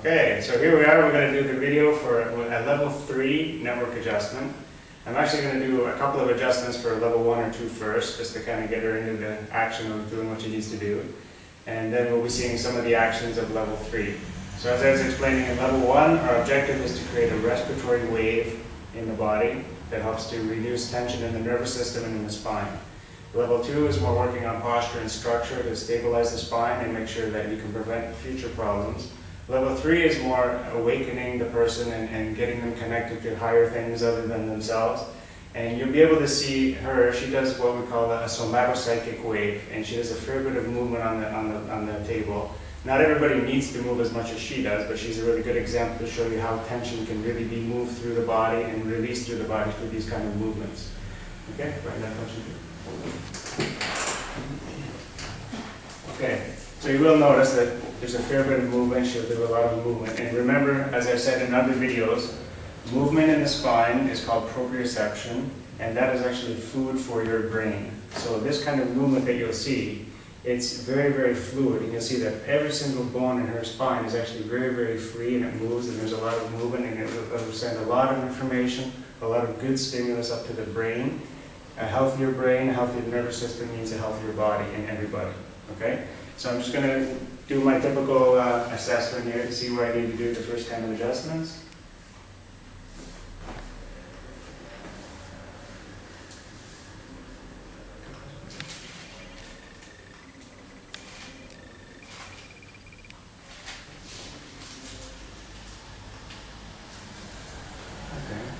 Okay, so here we are. We're going to do the video for a level 3 network adjustment. I'm actually going to do a couple of adjustments for level 1 or 2 first, just to kind of get her into the action of doing what she needs to do. And then we'll be seeing some of the actions of level 3. So as I was explaining in level 1, our objective is to create a respiratory wave in the body that helps to reduce tension in the nervous system and in the spine. Level 2 is more working on posture and structure to stabilize the spine and make sure that you can prevent future problems. Level 3 is more awakening the person and getting them connected to higher things other than themselves. And you'll be able to see her. She does what we call a somatopsychic wave, and she does a fair bit of movement on the table. Not everybody needs to move as much as she does, but she's a really good example to show you how tension can really be moved through the body and released through the body through these kind of movements. Okay, right now, okay, so you will notice that there's a fair bit of movement. She'll do a lot of movement. And remember, as I've said in other videos, movement in the spine is called proprioception, and that is actually food for your brain. So this kind of movement that you'll see, it's very, very fluid, and you'll see that every single bone in her spine is actually very, very free, and it moves, and there's a lot of movement, and it will send a lot of information, a lot of good stimulus up to the brain. A healthier brain, a healthier nervous system means a healthier body in everybody. Okay? So I'm just going to do my typical assessment here to see where I need to do the first kind of adjustments.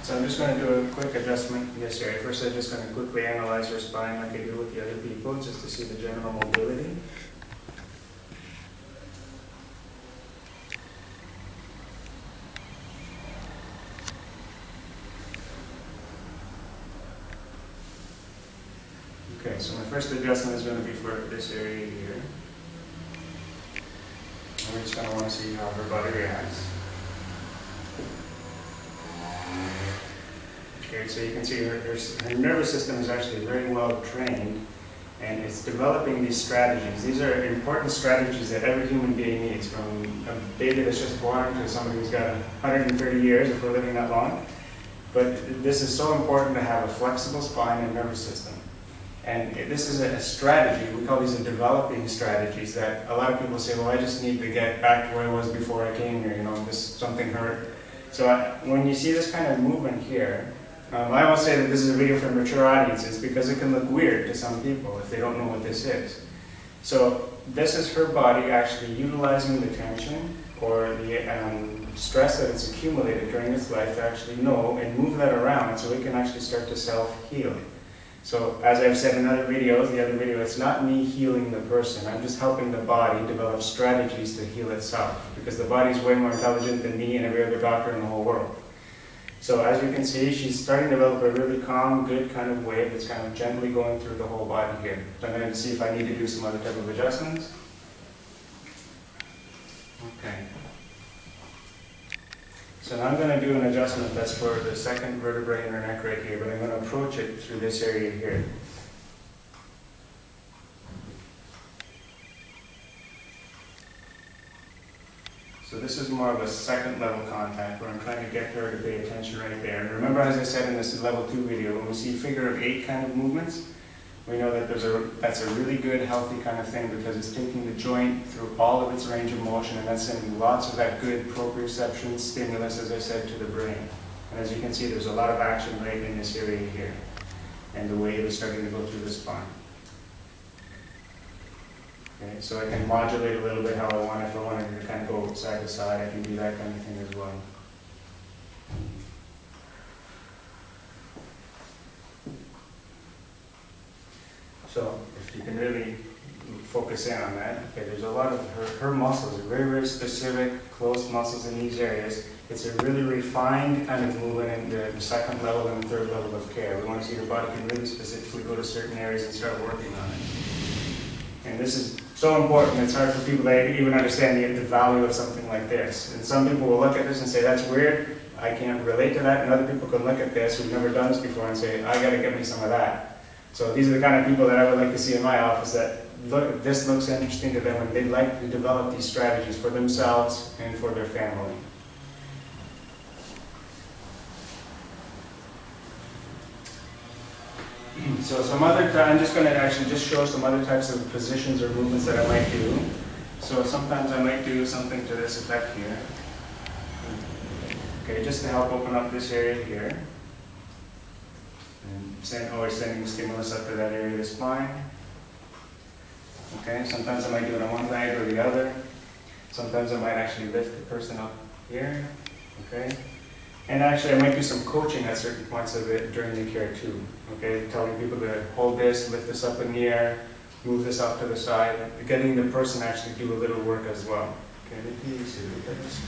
So I'm just going to do a quick adjustment in this area. First, I'm just going to quickly analyze her spine like I do with the other people, just to see the general mobility. Okay, so my first adjustment is going to be for this area here. And we're just going to want to see how her body reacts. Okay, so you can see her nervous system is actually very well trained, and it's developing these strategies. These are important strategies that every human being needs, from a baby that's just born to somebody who's got 130 years if we're living that long. But this is so important to have a flexible spine and nervous system. And this is a strategy. We call these developing strategies that a lot of people say, well, I just need to get back to where I was before I came here, something hurt. So when you see this kind of movement here, I always say that this is a video for mature audiences because it can look weird to some people if they don't know what this is. So this is her body actually utilizing the tension or the stress that it's accumulated during its life to actually know and move that around so it can actually start to self-heal. So as I've said in other videos, it's not me healing the person. I'm just helping the body develop strategies to heal itself, because the body is way more intelligent than me and every other doctor in the whole world. So as you can see, she's starting to develop a really calm, good kind of wave that's kind of gently going through the whole body here. So I'm going to see if I need to do some other type of adjustments. Okay. So now I'm going to do an adjustment that's for the second vertebrae in her neck right here, but I'm going to approach it through this area here. So this is more of a second level contact where I'm trying to get her to pay attention right there. And remember, as I said in this level 2 video, when we see figure of 8 kind of movements, we know that that's a really good, healthy kind of thing because it's taking the joint through all of its range of motion, and that's sending lots of that good proprioception stimulus, as I said, to the brain. And as you can see, there's a lot of action right in this area here. And the wave is starting to go through the spine. Okay, so I can modulate a little bit how I want. If I wanted to kind of go side to side, I can do that kind of thing as well. So if you can really focus in on that, okay, there's a lot of her muscles are very, very specific, close muscles in these areas. It's a really refined kind of movement in the second level and the third level of care. We want to see her body can really specifically go to certain areas and start working on it. And this is so important, it's hard for people to even understand the value of something like this. And some people will look at this and say, that's weird, I can't relate to that. And other people can look at this who've never done this before and say, I got to get me some of that. So these are the kind of people that I would like to see in my office that this looks interesting to them and they'd like to develop these strategies for themselves and for their family. So I'm just going to actually just show some other types of positions or movements that I might do. So sometimes I might do something to this effect here. Okay, just to help open up this area here. And always sending stimulus up to that area of the spine. Okay, sometimes I might do it on one leg or the other. Sometimes I might actually lift the person up here. Okay. And actually, I might do some coaching at certain points of it during the care too. Okay, telling people to hold this, lift this up in the air, move this up to the side, getting the person actually do a little work as well. Okay, let me see this.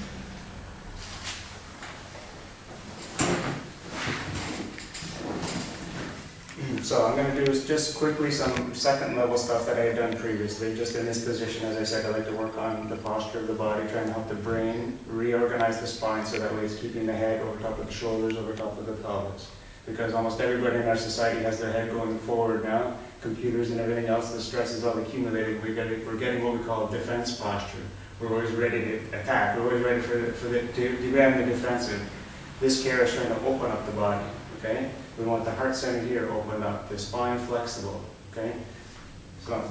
So I'm going to do just quickly some second level stuff that I had done previously. Just in this position, as I said, I like to work on the posture of the body, trying to help the brain reorganize the spine so that way it's keeping the head over top of the shoulders, over top of the pelvis. Because almost everybody in our society has their head going forward now. Computers and everything else, the stress is all accumulating. We're getting what we call defense posture. We're always ready to attack. We're always ready to grab the defensive. This care is trying to open up the body. Okay? We want the heart center here open up, the spine flexible. Okay? So.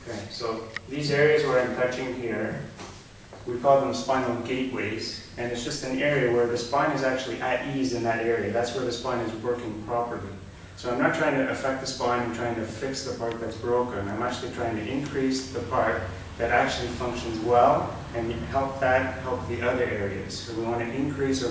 Okay, so these areas where I'm touching here, we call them spinal gateways, and it's just an area where the spine is actually at ease in that area. That's where the spine is working properly. So I'm not trying to affect the spine and trying to fix the part that's broken. I'm actually trying to increase the part that actually functions well and help the other areas. So we want to increase or